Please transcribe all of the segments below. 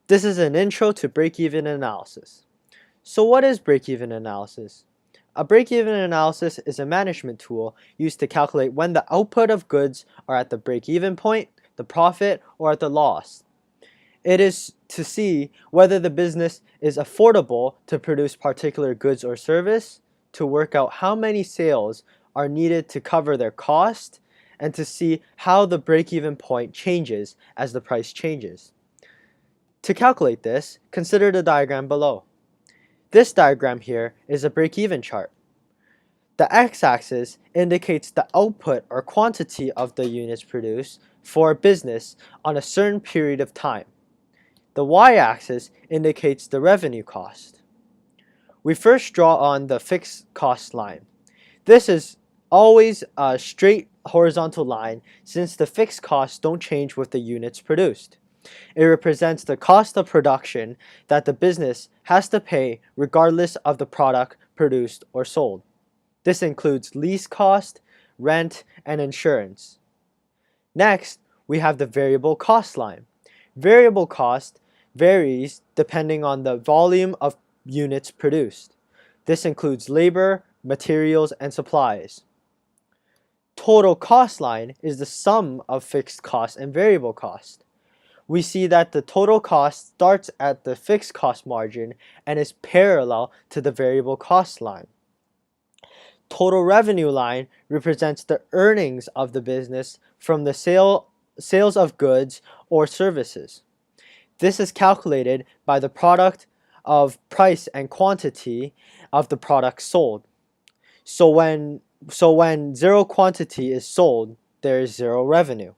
This is an intro to break-even analysis. So what is break-even analysis? A break-even analysis is a management tool used to calculate when the output of goods are at the break-even point, the profit, or at the loss. It is to see whether the business is affordable to produce particular goods or service, to work out how many sales are needed to cover their cost, and to see how the break-even point changes as the price changes. To calculate this, consider the diagram below. This diagram here is a break-even chart. The x-axis indicates the output or quantity of the units produced for a business on a certain period of time. The y-axis indicates the revenue cost. We first draw on the fixed cost line. This is always a straight horizontal line since the fixed costs don't change with the units produced. It represents the cost of production that the business has to pay regardless of the product produced or sold. This includes lease cost, rent, and insurance. Next, we have the variable cost line. Variable cost varies depending on the volume of units produced. This includes labor, materials, and supplies. Total cost line is the sum of fixed cost and variable cost. We see that the total cost starts at the fixed cost margin and is parallel to the variable cost line. Total revenue line represents the earnings of the business from the sales of goods or services. This is calculated by the product of price and quantity of the product sold. So when zero quantity is sold, there is zero revenue.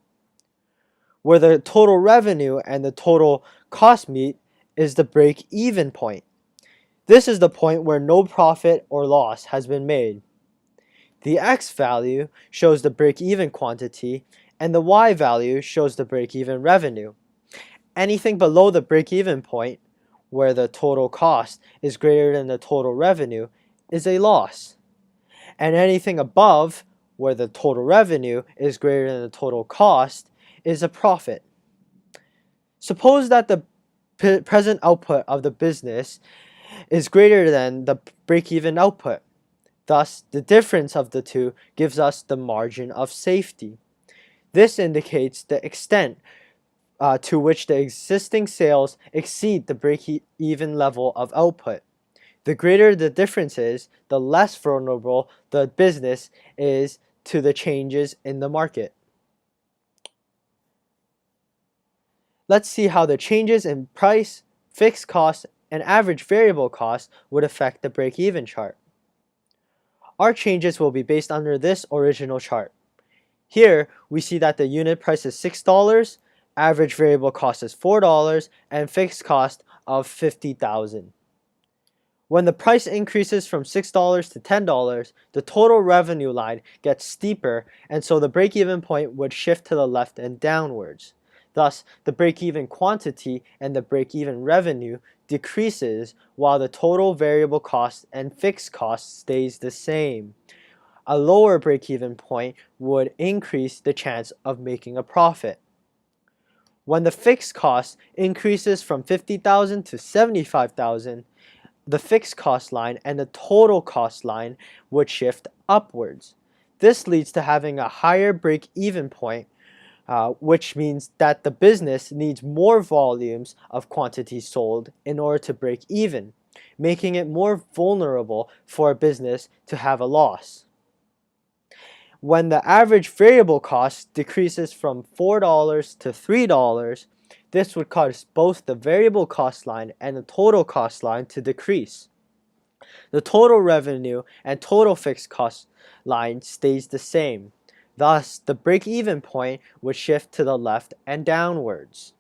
Where the total revenue and the total cost meet is the break-even point. This is the point where no profit or loss has been made. The x value shows the break-even quantity and the y value shows the break-even revenue. Anything below the break-even point, where the total cost is greater than the total revenue, is a loss. And anything above, where the total revenue is greater than the total cost, is a profit. Suppose that the present output of the business is greater than the break-even output. Thus, the difference of the two gives us the margin of safety. This indicates the extent to which the existing sales exceed the break-even level of output. The greater the difference is, the less vulnerable the business is to the changes in the market. Let's see how the changes in price, fixed cost, and average variable cost would affect the break-even chart. Our changes will be based under this original chart. Here, we see that the unit price is $6, average variable cost is $4, and fixed cost of $50,000. When the price increases from $6 to $10, the total revenue line gets steeper, and so the break-even point would shift to the left and downwards. Thus, the break-even quantity and the break-even revenue decreases while the total variable cost and fixed cost stays the same. A lower break-even point would increase the chance of making a profit. When the fixed cost increases from $50,000 to $75,000, the fixed cost line and the total cost line would shift upwards. This leads to having a higher break-even point, which means that the business needs more volumes of quantities sold in order to break even, making it more vulnerable for a business to have a loss. When the average variable cost decreases from $4 to $3, this would cause both the variable cost line and the total cost line to decrease. The total revenue and total fixed cost line stays the same. Thus, the break-even point would shift to the left and downwards.